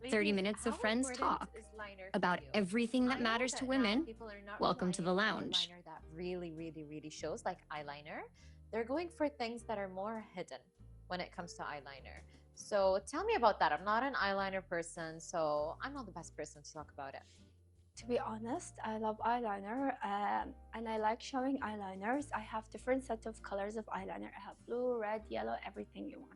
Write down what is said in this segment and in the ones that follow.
30 minutes of friends talk about everything that matters to women. Welcome to the lounge. That really shows, like eyeliner. They're going for things that are more hidden when it comes to eyeliner. So tell me about that. I'm not an eyeliner person, so I'm not the best person to talk about it. To be honest, I love eyeliner and I like showing eyeliners. I have different set of colors of eyeliner. I have blue, red, yellow, everything you want.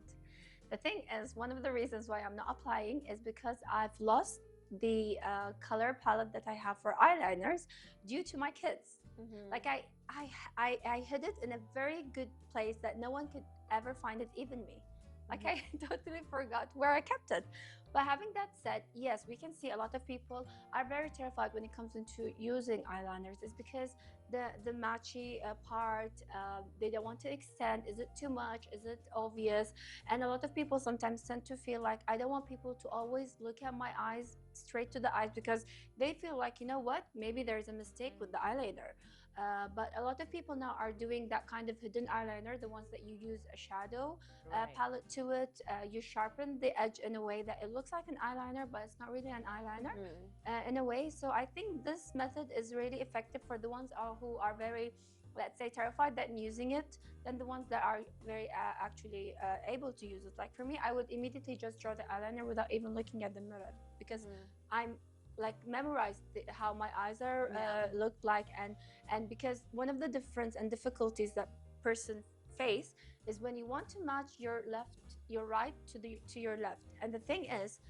The thing is, one of the reasons why I'm not applying is because I've lost the color palette that I have for eyeliners due to my kids. Like I hid it in a very good place that no one could ever find it, even me. Like I totally forgot where I kept it. But having that said, yes, we can see a lot of people are very terrified when it comes into using eyeliners. It's because the matchy part, they don't want to extend. Is it too much? Is it obvious? And a lot of people sometimes tend to feel like, I don't want people to always look at my eyes, straight to the eyes, because they feel like, you know what, maybe there's a mistake with the eyeliner. But a lot of people now are doing that kind of hidden eyeliner, the ones that you use a shadow palette to it. You sharpen the edge in a way that it looks like an eyeliner, but it's not really an eyeliner in a way. So I think this method is really effective for the ones who are very, let's say, terrified that using it, than the ones that are very actually able to use it. Like for me, I would immediately just draw the eyeliner without even looking at the mirror, because I'm like memorized how my eyes are looked like, and because one of the difference and difficulties that person face is when you want to match your right to your left. And the thing is,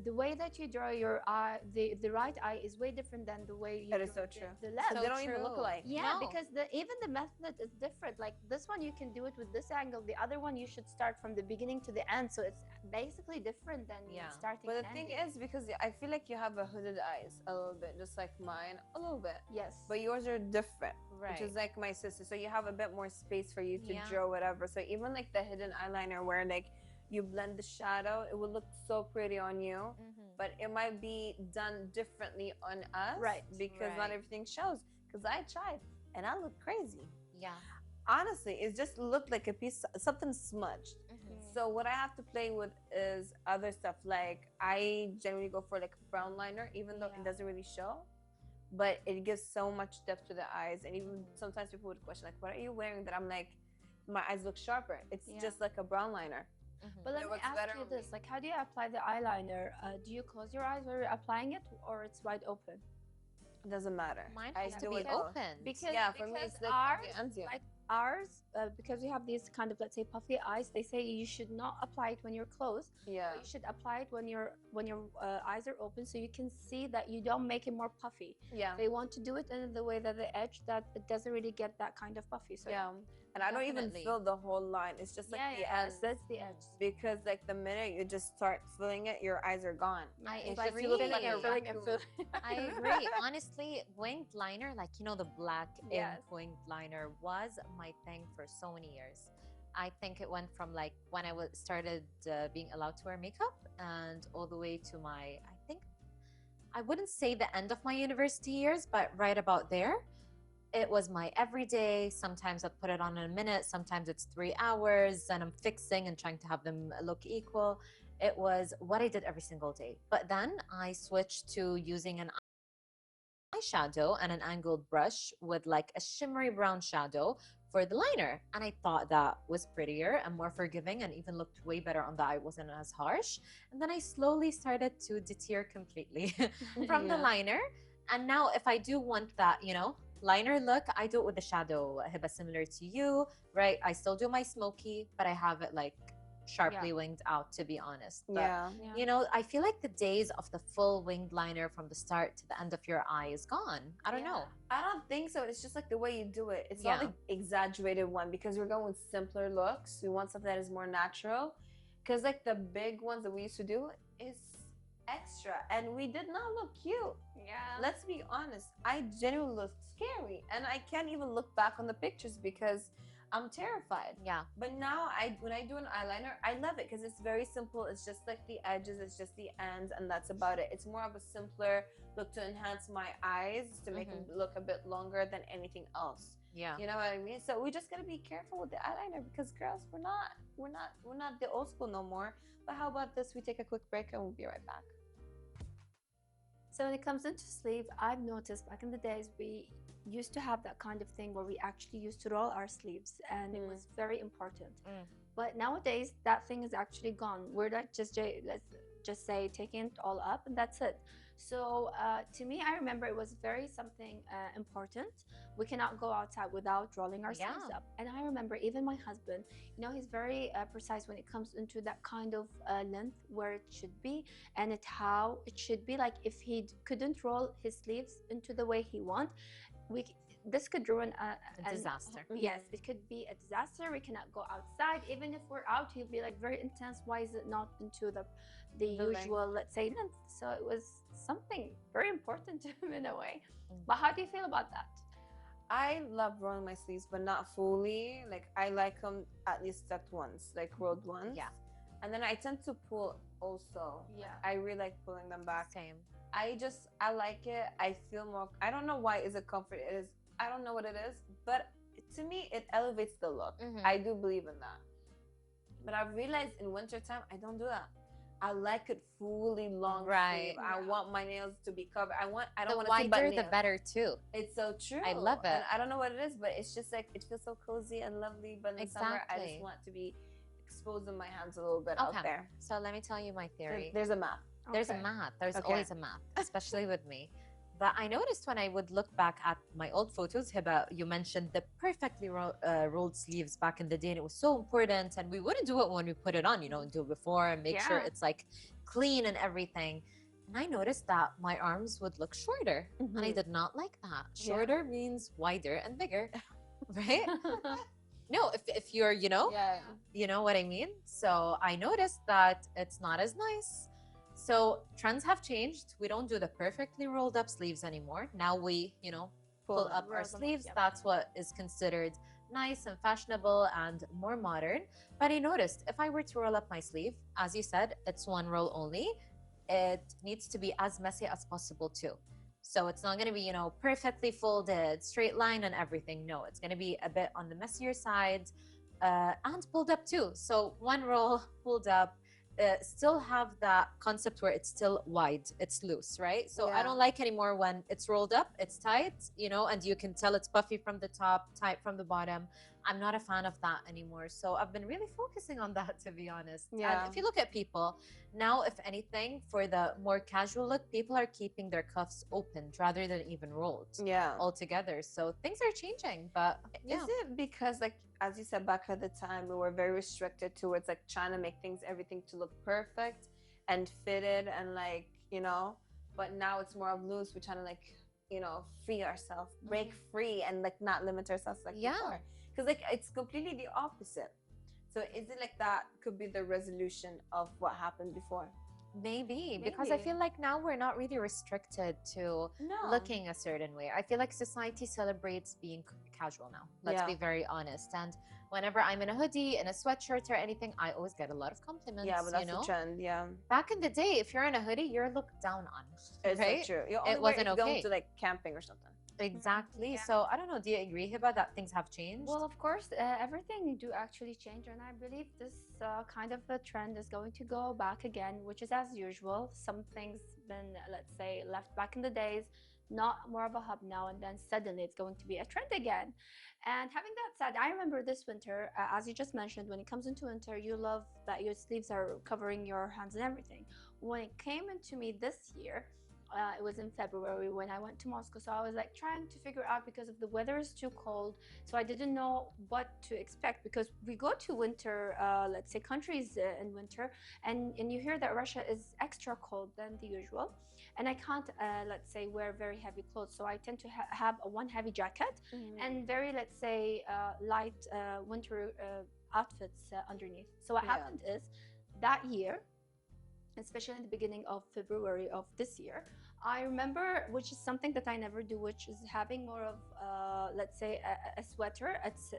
the way that you draw your eye, the right eye is way different than the way you that is so true. The left. So they don't even look alike. Yeah, because even the method is different. Like this one, you can do it with this angle. The other one, you should start from the beginning to the end. So it's basically different than starting. But the thing is, because I feel like you have a hooded eyes a little bit, just like mine, a little bit. Yes. But yours are different, which is like my sister. So you have a bit more space for you to draw whatever. So even like the hidden eyeliner, where like you blend the shadow, it would look so pretty on you, but it might be done differently on us, because not everything shows. Because I tried and I looked crazy. Honestly, it just looked like a piece, something smudged. So what I have to play with is other stuff. Like I generally go for like brown liner, even though it doesn't really show, but it gives so much depth to the eyes. And even sometimes people would question like, what are you wearing? That I'm like, my eyes look sharper. It's just like a brown liner. But let me ask you this, like, how do you apply the eyeliner? Do you close your eyes while you're applying it, or it's wide open? It doesn't matter. Mine has to be open. Because for me, it's like ours, because we have these kind of, let's say, puffy eyes, they say you should not apply it when you're closed. You should apply it when your eyes are open, so you can see that you don't make it more puffy. They want to do it in the way that the edge, that it doesn't really get that kind of puffy. So and I don't even fill the whole line. It's just like the edge. That's the edge. Because like the minute you just start filling it, your eyes are gone. I agree. Honestly, winged liner, like, you know, the black ink winged liner was my thing for so many years. I think it went from like when I started being allowed to wear makeup, and all the way to my, I wouldn't say the end of my university years, but right about there. It was my everyday. Sometimes I'd put it on in a minute. Sometimes it's 3 hours, and I'm fixing and trying to have them look equal. It was what I did every single day. But then I switched to using an eyeshadow and an angled brush with like a shimmery brown shadow for the liner. And I thought that was prettier and more forgiving, and even looked way better on the eye. It wasn't as harsh. And then I slowly started to deter completely from the liner. And now if I do want that, you know, liner look, I do it with the shadow, Hiba, similar to you, right? I still do my smoky, but I have it like sharply winged out, to be honest. But, you know, I feel like the days of the full winged liner from the start to the end of your eye is gone. I don't know. I don't think so. It's just like the way you do it. It's not the exaggerated one, because we're going with simpler looks. We want something that is more natural. Because like the big ones that we used to do is extra, and we did not look cute. Let's be honest. I genuinely looked scary, and I can't even look back on the pictures because I'm terrified. But now when I do an eyeliner, I love it because it's very simple. It's just like the edges, it's just the ends, and that's about it. It's more of a simpler look to enhance my eyes, to make them look a bit longer than anything else. Yeah. You know what I mean? So we just gotta be careful with the eyeliner because girls, we're not the old school no more. But how about this? We take a quick break and we'll be right back. So when it comes into sleeve, I've noticed back in the days we used to have that kind of thing where we actually used to roll our sleeves, and it was very important. But nowadays that thing is actually gone. We're like let's just say taking it all up and that's it. So to me, I remember it was very something important. We cannot go outside without rolling our sleeves up. And I remember even my husband, you know, he's very precise when it comes into that kind of length where it should be, and how it should be. Like if he couldn't roll his sleeves into the way he wants, this could ruin a disaster. Yes, it could be a disaster. We cannot go outside. Even if we're out, he'll be like very intense. Why is it not into the usual, let's say, length? So it was something very important to him in a way. But how do you feel about that? I love rolling my sleeves, but not fully. Like I like them at least tucked once, like rolled once. Yeah. And then I tend to pull also. Yeah. I really like pulling them back. Same. I like it. I feel more, I don't know why is it comfort. It is, I don't know what it is, but to me, it elevates the look. I do believe in that. But I've realized in wintertime, I don't do that. I like it fully long sleeve. I want my nails to be covered. I don't want to see butt nails. The wider, the better too. It's so true. I love it. And I don't know what it is, but it's just like, it feels so cozy and lovely. But in the summer, I just want to be exposing my hands a little bit out there. So let me tell you my theory. There's a map. There's a map. There's always a map, especially with me. But I noticed when I would look back at my old photos, Hiba, you mentioned the perfectly rolled sleeves back in the day, and it was so important. And we wouldn't do it when we put it on, you know, do it before and make sure it's like clean and everything. And I noticed that my arms would look shorter, and I did not like that. Shorter means wider and bigger, right? No, if you're, you know, you know what I mean? So I noticed that it's not as nice. So trends have changed. We don't do the perfectly rolled up sleeves anymore. Now we, you know, pull up our sleeves. That's what is considered nice and fashionable and more modern. But I noticed if I were to roll up my sleeve, as you said, it's one roll only. It needs to be as messy as possible too. So it's not going to be, you know, perfectly folded, straight line and everything. No, it's going to be a bit on the messier side and pulled up too. So one roll pulled up. Still have that concept where it's still wide, it's loose, right? So I don't like anymore when it's rolled up, it's tight, you know, and you can tell it's puffy from the top, tight from the bottom. I'm not a fan of that anymore. So I've been really focusing on that, to be honest. And if you look at people now, if anything, for the more casual look, people are keeping their cuffs opened rather than even rolled altogether. So things are changing. But is it because, like, as you said, back at the time, we were very restricted towards like trying to make everything to look perfect and fitted and like, you know, but now it's more of loose. We're trying to like, you know, free ourselves, break free and like not limit ourselves like before. Because like it's completely the opposite. So is it like that could be the resolution of what happened before? Maybe, because I feel like now we're not really restricted to looking a certain way. I feel like society celebrates being casual now. Let's be very honest. And whenever I'm in a hoodie, in a sweatshirt or anything, I always get a lot of compliments. Yeah, but that's the trend. Yeah. Back in the day, if you're in a hoodie, you're looked down on. It's right? so true. It wasn't okay. Going to like camping or something. Exactly. So I don't know. Do you agree, Hiba, that things have changed? Well, of course, everything do actually change, and I believe this kind of a trend is going to go back again, which is as usual. Some things been, let's say, left back in the days, not more of a hub now, and then suddenly it's going to be a trend again. And having that said, I remember this winter, as you just mentioned, when it comes into winter, you love that your sleeves are covering your hands and everything. When it came into me this year, it was in February when I went to Moscow. So I was like trying to figure out, because of the weather is too cold. So I didn't know what to expect, because we go to winter, let's say countries in winter, and you hear that Russia is extra cold than the usual. And I can't, let's say, wear very heavy clothes. So I tend to have one heavy jacket and very, let's say, light winter outfits underneath. So what happened is that year, especially in the beginning of February of this year, I remember, which is something that I never do, which is having more of, let's say, a sweater. It's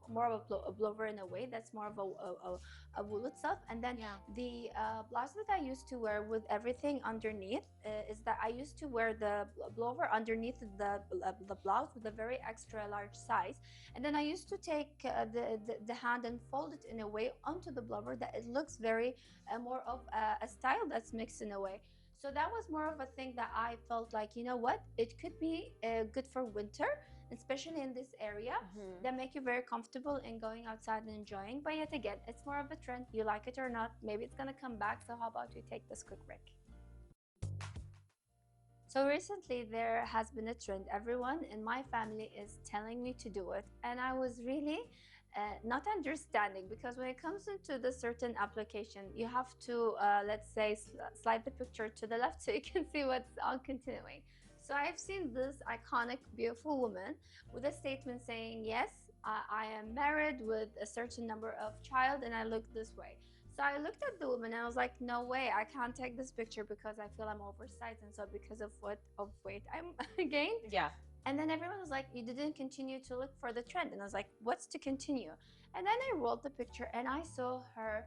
more of a blower in a way. That's more of a wool itself. And then the blouse that I used to wear with everything underneath is that I used to wear the blower underneath the blouse with a very extra large size. And then I used to take the hand and fold it in a way onto the blower that it looks very more of a style that's mixed in a way. So that was more of a thing that I felt like, you know what, it could be good for winter, especially in this area, that make you very comfortable in going outside and enjoying. But yet again, it's more of a trend. You like it or not, maybe it's gonna come back. So how about we take this quick break? So recently there has been a trend. Everyone in my family is telling me to do it. And I was really not understanding, because when it comes into the certain application, you have to, let's say, slide the picture to the left so you can see what's on continuing. So I've seen this iconic, beautiful woman with a statement saying, yes, I am married with a certain number of child and I look this way. So I looked at the woman and I was like, no way, I can't take this picture because I feel I'm oversized, and so because of what of weight I'm gained. Yeah. And then everyone was like, you didn't continue to look for the trend. And I was like, what's to continue? And then I rolled the picture and I saw her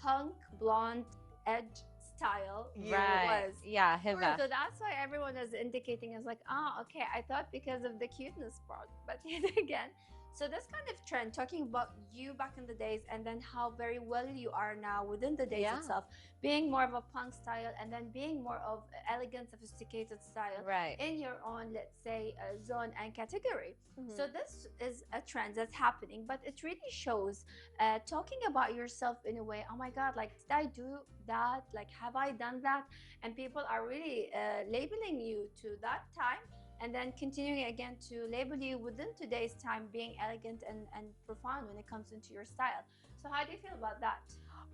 punk blonde edge style. Right. Yeah, Hiva. So that's why everyone is indicating. Is like, oh, okay, I thought because of the cuteness part. But yet again, so this kind of trend, talking about you back in the days and then how very well you are now within the days itself, being more of a punk style and then being more of elegant, sophisticated style in your own, let's say, zone and category. So this is a trend that's happening, but it really shows talking about yourself in a way, oh my God, like, did I do that? Like, have I done that? And people are really labeling you to that time. And then continuing again to label you within today's time being elegant and profound when it comes into your style. So how do you feel about that?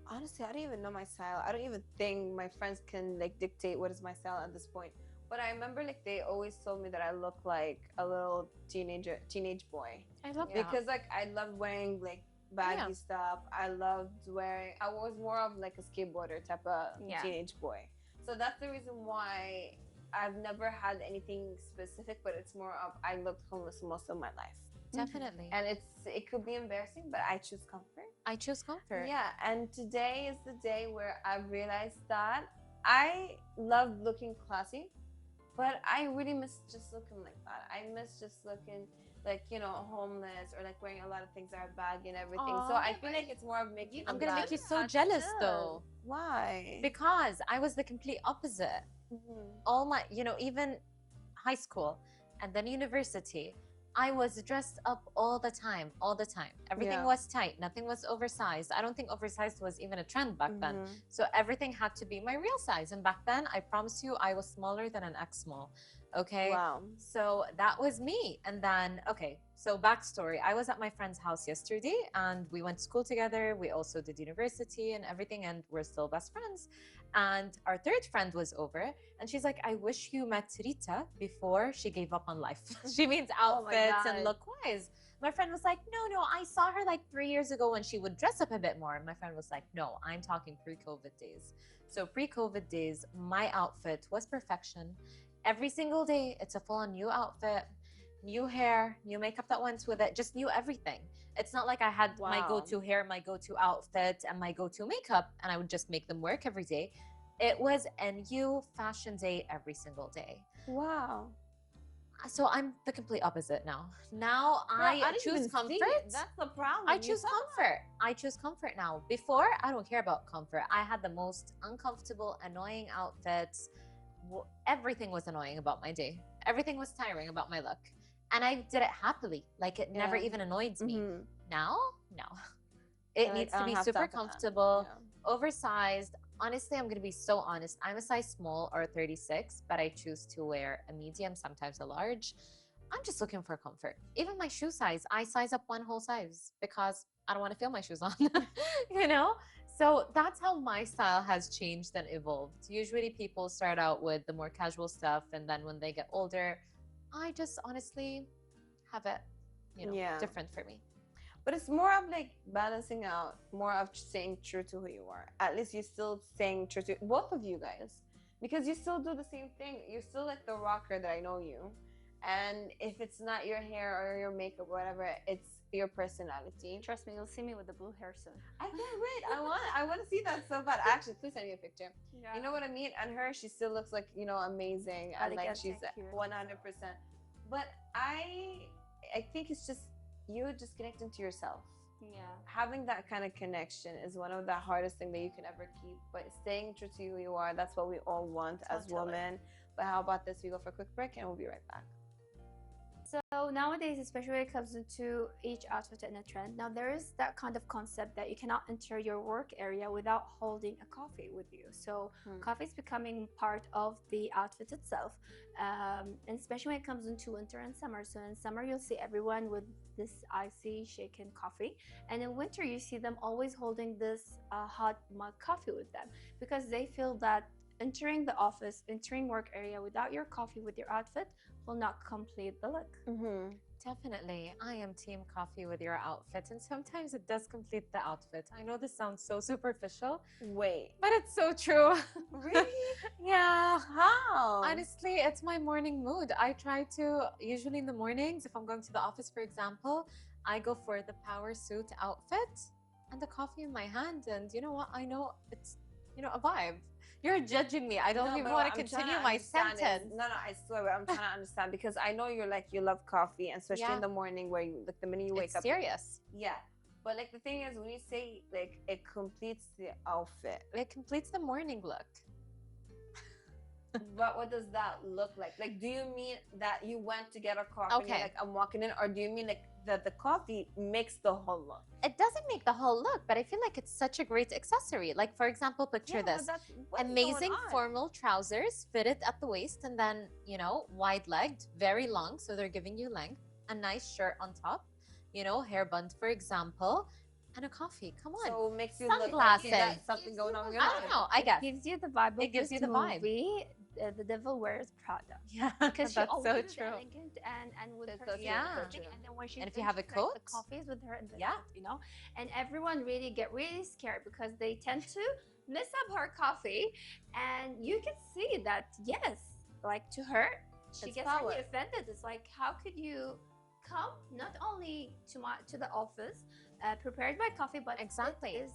Honestly, I don't even know my style. I don't even think my friends can like dictate what is my style at this point. But I remember like they always told me that I look like a little teenage boy. I love that. Because like I loved wearing like baggy stuff. I was more of like a skateboarder type of teenage boy. So that's the reason why I've never had anything specific, but it's more of I looked homeless most of my life. Definitely. And it could be embarrassing, but I choose comfort. I choose comfort. Yeah, and today is the day where I've realized that I love looking classy, but I really miss just looking like that. I miss just looking like, you know, homeless or like wearing a lot of things that are baggy and everything. So I feel like it's more of making I'm gonna make you so jealous though. Why? Because I was the complete opposite. All my, you know, even high school and then university, I was dressed up all the time. Everything was tight. Nothing was oversized. I don't think oversized was even a trend back then. So everything had to be my real size. And back then, I promise you, I was smaller than an X small. Okay. Wow. So that was me. And then, okay, so backstory. I was at my friend's house yesterday and we went to school together. We also did university and everything, and we're still best friends. And our third friend was over and she's like, I wish you met Rita before she gave up on life. She means outfits and look-wise. My friend was like, no, I saw her like 3 years ago when she would dress up a bit more. And my friend was like, no, I'm talking pre-COVID days. So pre-COVID days, my outfit was perfection. Every single day, it's a full-on new outfit, new hair, new makeup that went with it, just new everything. It's not like I had my go-to hair, my go-to outfit, and my go-to makeup, and I would just make them work every day. It was a new fashion day every single day. Wow. So I'm the complete opposite now. Now I choose comfort. That's the problem. I choose comfort. I choose comfort now. Before, I don't care about comfort. I had the most uncomfortable, annoying outfits. Everything was annoying about my day. Everything was tiring about my look. And I did it happily. Like it never even annoyed me. Now, no. It needs to be super comfortable, oversized. Honestly, I'm going to be so honest. I'm a size small or 36, but I choose to wear a medium, sometimes a large. I'm just looking for comfort. Even my shoe size, I size up one whole size because I don't want to feel my shoes on, you know? So that's how my style has changed and evolved. Usually people start out with the more casual stuff, and then when they get older, I just honestly have it, you know, different for me. But it's more of like balancing out, more of staying true to who you are. At least you're still staying true to both of you guys. because you still do the same thing. You're still like the rocker that I know you. And if it's not your hair or your makeup, whatever, it's your personality. Trust me, you'll see me with the blue hair soon. I can't wait. I want to see that so bad. Actually, please send me a picture. Yeah. You know what I mean? And her, she still looks like, you know, amazing. And like she's 100%. But I think it's just you just connecting to yourself. Yeah. Having that kind of connection is one of the hardest things that you can ever keep. But staying true to who you are, that's what we all want as women. But how about this? We go for a quick break and we'll be right back. So nowadays, especially when it comes into each outfit and a trend, now there is that kind of concept that you cannot enter your work area without holding a coffee with you. So coffee is becoming part of the outfit itself, and especially when it comes into winter and summer. So in summer, you'll see everyone with this icy shaken coffee, and in winter, you see them always holding this hot mug coffee with them, because they feel that entering the office, entering work area without your coffee with your outfit will not complete the look. Definitely. I am team coffee with your outfit, and sometimes it does complete the outfit. I know this sounds so superficial. Wait. But it's so true. Really? Yeah. How? Honestly, it's my morning mood. I try to, usually in the mornings, if I'm going to the office, for example, I go for the power suit outfit and the coffee in my hand. And you know what? I know it's, you know, a vibe. You're judging me. I don't even want to continue my sentence. No, I swear, but I'm trying to understand, because I know you're like, you love coffee, and especially in the morning where you, like the minute you wake up. Serious. Yeah. But like the thing is, when you say like it completes the outfit, it completes the morning look. But what does that look like? Like, do you mean that you went to get a coffee and you're like, I'm walking in, or do you mean like that the coffee makes the whole look? It doesn't make the whole look, but I feel like it's such a great accessory. Like, for example, picture this. Amazing formal trousers, fitted at the waist, and then, you know, wide-legged, very long, so they're giving you length. A nice shirt on top, you know, hair bund, for example, and a coffee. Come on. So it makes you sunglasses. Look like something going on. I don't know. I guess. It gives you the vibe of it gives you the movie. The Devil Wears Prada. Yeah, because that's she so true. Elegant and with her and then when she if you have a coat, the coffees with her, and you know, and everyone really get scared because they tend to mess up her coffee, and you can see that like to her, she gets really offended. It's like, how could you come not only to the office prepared by coffee, but it is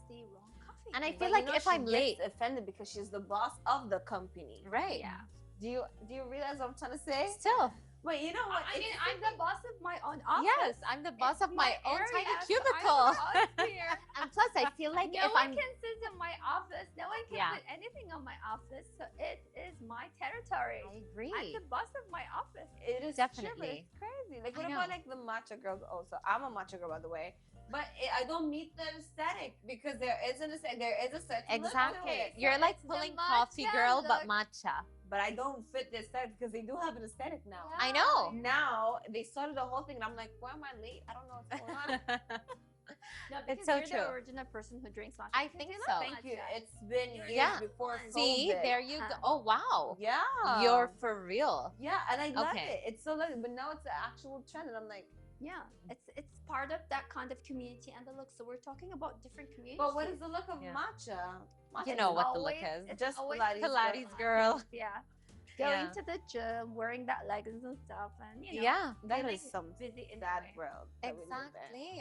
the wrong. And I feel like if I'm late, offended because she's the boss of the company, right? Yeah. Do you realize what I'm trying to say? Still, but you know what? I mean, I'm the boss of my own office. Yes, I'm the boss of my own tiny cubicle. And plus, I feel like no one can sit in my office. No one can put anything on my office. So it is my territory. I agree. I'm the boss of my office. It is definitely it's crazy. Like, what about like the matcha girls? Also, I'm a matcha girl, by the way. But I don't meet the aesthetic, because there is a certain look to it. You're like pulling coffee girl, but matcha. But I don't fit the aesthetic, because they do have an aesthetic now. Yeah. I know. Now they started the whole thing, and I'm like, why am I late? I don't know what's going on. No, it's so you're true. The original person who drinks matcha. I think so. Thank you. It's been years before COVID. See, there you go. Oh wow. Yeah. You're for real. Yeah, and I love it. It's so lovely. But now it's an actual trend, and I'm like, yeah, it's part of that kind of community and the look. So we're talking about different communities. But what is the look of matcha? You know what the look is. It's just Pilates girl. Yeah. Going to the gym, wearing that leggings and stuff, and you know. Yeah, that is some busy in that world. Exactly.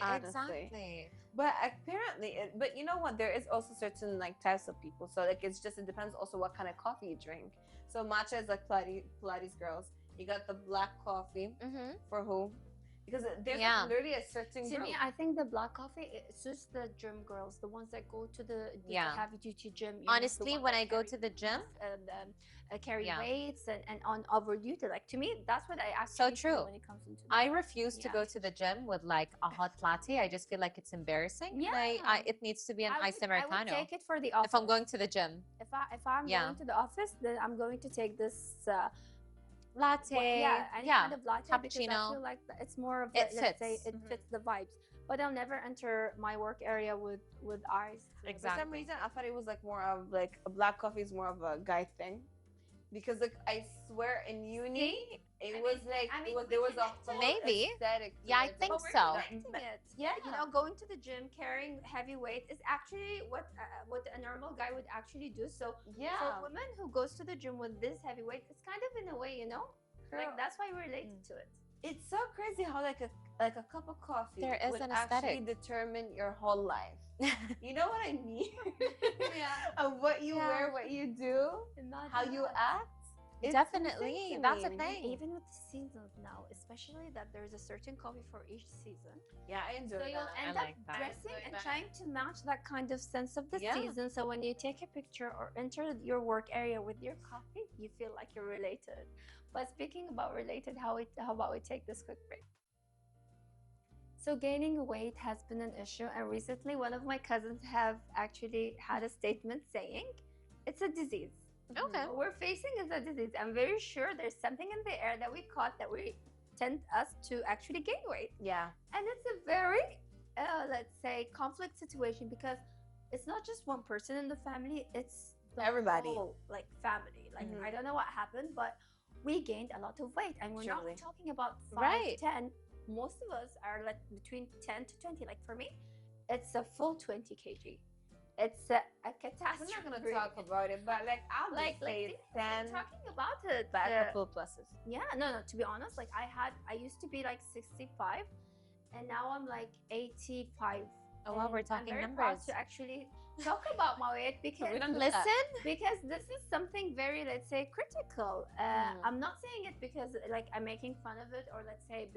But apparently, but you know what? There is also certain like types of people. So like it depends also what kind of coffee you drink. So matcha is like Pilates girls. You got the black coffee for who? Because there's like literally a certain To me, I think the black coffee, it's just the gym girls, the ones that go to the heavy duty gym. Honestly, when I go to the gym, carry weights and on over duty, like to me, that's what I actually feel when it comes into. I refuse to go to the gym with like a hot latte. I just feel like it's embarrassing. Yeah, it needs to be an iced americano. I would take it for the office. If I'm going to the gym. If I'm going to the office, then I'm going to take this. Latte, any kind of latte, cappuccino. Because I feel like it's more of it fits the vibes. But I'll never enter my work area with ice. For some reason, I thought it was like more of like a black coffee is more of a guy thing. because like I swear in uni it was like there was a whole maybe aesthetic. Yeah, I think so. Yeah, you know, going to the gym carrying heavy weight is actually what a normal guy would actually do. So for women who goes to the gym with this heavy weight, it's kind of in a way, you know, like that's why we're related to it. It's so crazy how like a cup of coffee There is would an actually aesthetic. determine your whole life. You know what I mean? Yeah. Of what you wear, what you do, how you act. It's Definitely, that's a thing. Even with the seasons now, especially that there's a certain coffee for each season. Yeah, I enjoy So that. you'll end like up that. dressing and trying to match that kind of sense of the season. So when you take a picture or enter your work area with your coffee, you feel like you're related. But speaking about related, how about we take this quick break? So gaining weight has been an issue, and recently one of my cousins have actually had a statement saying it's a disease. Okay. What we're facing is a disease. I'm very sure there's something in the air that we caught that we tend us to actually gain weight. Yeah. And it's a very, let's say, conflict situation, because it's not just one person in the family, it's the everybody. Whole, like, family. Like, I don't know what happened, but we gained a lot of weight. And we're not talking about 5, 10. Most of us are like between 10 to 20. Like for me, it's a full 20 kg. It's a catastrophe. We're not gonna talk about it, but like I'll like, say 10. Talking about it, but a couple pluses. Yeah, no. To be honest, like I used to be like 65, and now I'm like 85. Oh wow, we're talking I'm very numbers. proud to actually talk about my weight because we don't listen. Because this is something very, let's say, critical. I'm not saying it because like I'm making fun of it, or let's say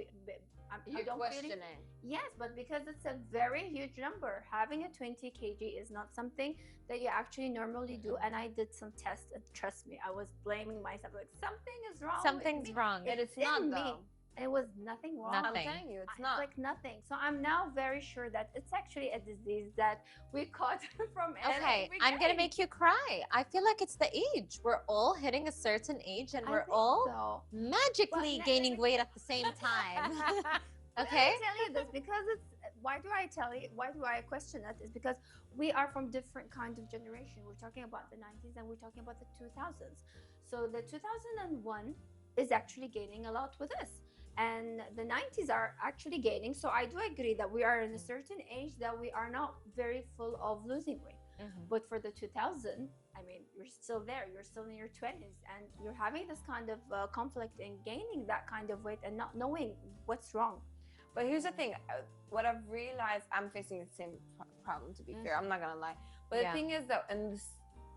You're questioning. Yes, but because it's a very huge number. Having a 20 kg is not something that you actually normally do. And I did some tests, and trust me, I was blaming myself. Like something is wrong. Something's wrong. It's not though. It was nothing wrong. Nothing. I'm telling you, it's not. Like nothing. So I'm now very sure that it's actually a disease that we caught from. Okay, I'm gonna make you cry. I feel like it's the age. We're all hitting a certain age, and we're all magically gaining weight at the same time. Okay. I tell you this because it's. Why do I tell you? Why do I question that? Is because we are from different kinds of generation. We're talking about the 90s and we're talking about the 2000s. So the 2001 is actually gaining a lot with us. And the 90s are actually gaining. So I do agree that we are in a certain age that we are not very full of losing weight. But for the 2000, I mean, you're still there. You're still in your 20s, and you're having this kind of conflict in gaining that kind of weight and not knowing what's wrong. But here's the thing. What I've realized, I'm facing the same problem, to be fair. I'm not going to lie. But the thing is that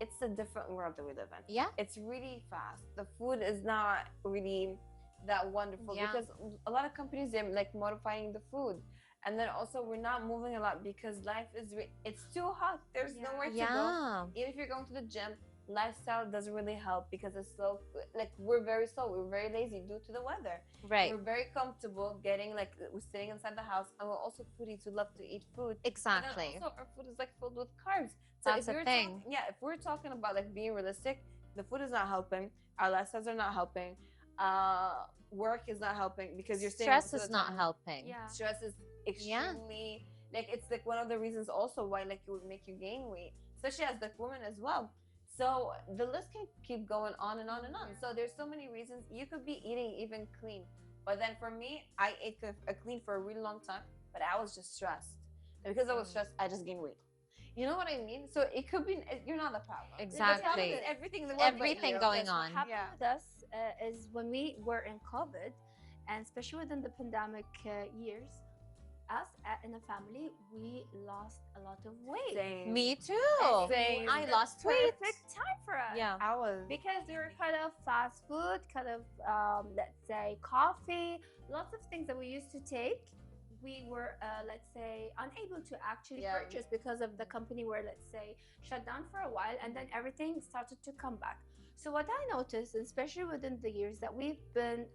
it's a different world that we live in. Yeah. It's really fast. The food is not really that wonderful because a lot of companies, they're like modifying the food. And then also we're not moving a lot because life is it's too hot. There's nowhere to go. Even if you're going to the gym, lifestyle doesn't really help because it's slow. Like we're very slow. We're very lazy due to the weather. Right. We're very comfortable getting like we're sitting inside the house, and we're also foodies who love to eat food. Exactly. And also our food is like filled with carbs. So that's a thing. If we're talking about like being realistic, the food is not helping. Our lifestyles are not helping. Work is not helping because you're stress is not helping. Stress is extremely like it's like one of the reasons also why like it would make you gain weight, especially as like women as well. So the list can keep going on and on and on. So there's so many reasons. You could be eating even clean, but then for me, I ate a clean for a really long time, but I was just stressed, and because I was stressed, I just gained weight. You know what I mean? So it could be you're not the problem. Exactly. Everything in the world, everything going on. What happened with us is when we were in COVID, and especially within the pandemic years, us in a family, we lost a lot of weight. Same. Me too. Same. I lost weight. Perfect time for us. Yeah. I was. Because we were cut off fast food, cut off, let's say, coffee, lots of things that we used to take. We were, let's say, unable to actually purchase because of the company were, let's say, shut down for a while, and then everything started to come back. So what I noticed, especially within the years that we've been,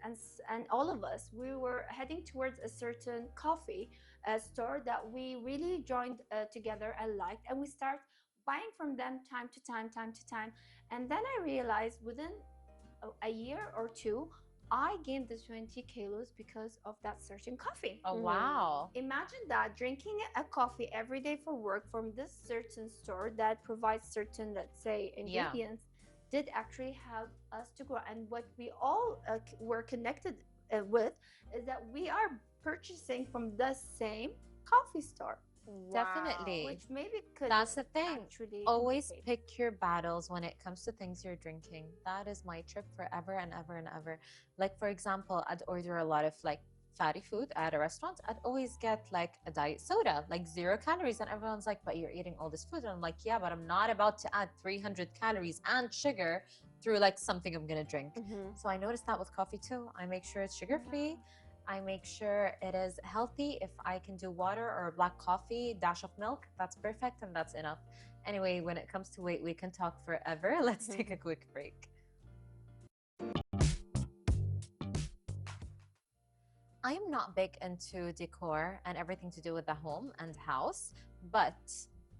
and all of us, we were heading towards a certain coffee store that we really joined together and liked, and we start buying from them time to time. And then I realized within a year or two, I gained the 20 kilos because of that certain coffee. Oh, wow. Imagine that, drinking a coffee every day for work from this certain store that provides certain, let's say, ingredients did actually help us to grow. And what we all were connected with is that we are purchasing from the same coffee store. Wow. Definitely. Which maybe could That's the thing. Actually always compete. pick your battles when it comes to things you're drinking. That is my trip forever and ever and ever. Like, for example, I'd order a lot of like fatty food at a restaurant. I'd always get like a diet soda, like 0 calories, and everyone's like, but you're eating all this food. And I'm like, yeah, but I'm not about to add 300 calories and sugar through like something I'm gonna drink. So I noticed that with coffee too. I make sure it's sugar free. I make sure it is healthy. If I can do water or black coffee, dash of milk, that's perfect and that's enough. Anyway, when it comes to weight, we can talk forever. Let's take a quick break. I am not big into decor and everything to do with the home and house, but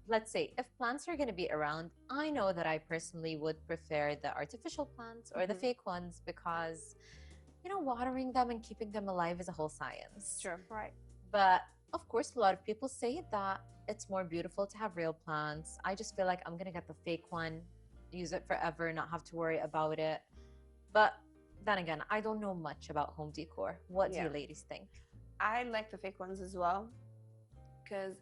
let's say if plants are going to be around, I know that I personally would prefer the artificial plants or the fake ones because, you know, watering them and keeping them alive is a whole science. Sure. Right. But of course, a lot of people say that it's more beautiful to have real plants. I just feel like I'm going to get the fake one, use it forever, not have to worry about it. But then again, I don't know much about home decor. What do you ladies think? I like the fake ones as well, because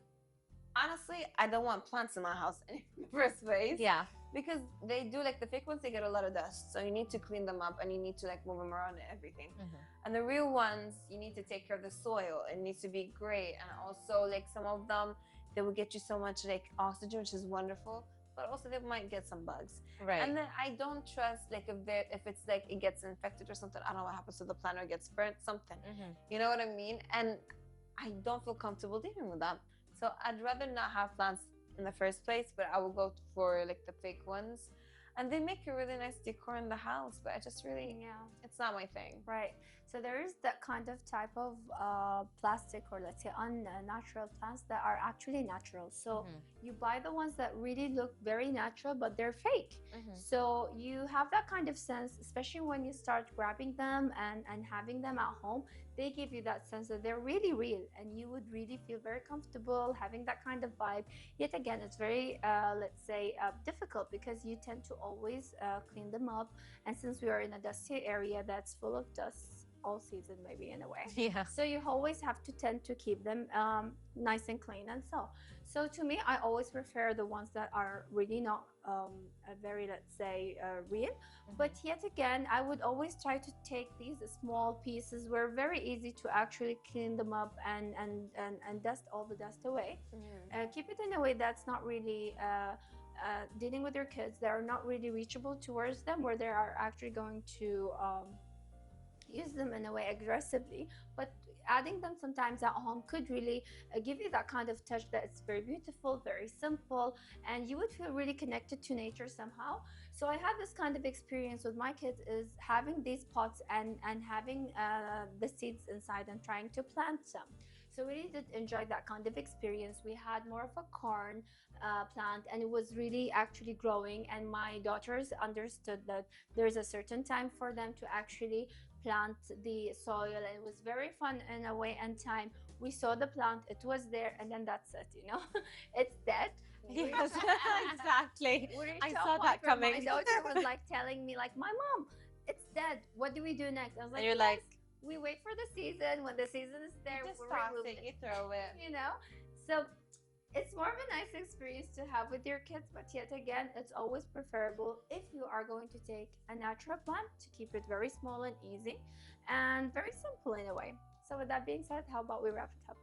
honestly, I don't want plants in my house in the first place. Yeah. Because they do, like the fake ones, they get a lot of dust. So you need to clean them up and you need to like move them around and everything. And the real ones, you need to take care of the soil. It needs to be great. And also like some of them, they will get you so much like oxygen, which is wonderful. But also they might get some bugs. Right. And then I don't trust like if it's like it gets infected or something. I don't know what happens to the plant or gets burnt, something. You know what I mean? And I don't feel comfortable dealing with that. So I'd rather not have plants in the first place, but I will go for like the fake ones, and they make a really nice decor in the house. But I just really, it's not my thing. Right. So there is that kind of type of plastic, or let's say unnatural plants that are actually natural. So you buy the ones that really look very natural, but they're fake. So you have that kind of sense, especially when you start grabbing them and having them at home. They give you that sense that they're really real, and you would really feel very comfortable having that kind of vibe. Yet again, it's very, let's say, difficult because you tend to always clean them up. And since we are in a dusty area that's full of dust all season, maybe in a way. Yeah. So you always have to tend to keep them nice and clean and so to me, I always prefer the ones that are really not very, let's say, real. But yet again, I would always try to take these small pieces where very easy to actually clean them up and dust all the dust away. Keep it in a way that's not really dealing with your kids that are not really reachable towards them, where they are actually going to use them in a way aggressively. But adding them sometimes at home could really give you that kind of touch that it's very beautiful, very simple, and you would feel really connected to nature somehow. So I had this kind of experience with my kids, is having these pots and having the seeds inside and trying to plant them. So we really did enjoy that kind of experience. We had more of a corn plant, and it was really actually growing, and my daughters understood that there's a certain time for them to actually plant the soil, and it was very fun in a way. And time we saw the plant, it was there, and then that's it, you know. It's dead. Yes, exactly. I saw that coming. My daughter was like telling me, like, my mom, it's dead, what do we do next? I was like, and you're yes, like, we wait for the season. When the season is there, Just we toss remove it, you throw it. you know. So it's more of a nice experience to have with your kids, but yet again, it's always preferable if you are going to take a natural plant to keep it very small and easy and very simple in a way. So with that being said, how about we wrap it up?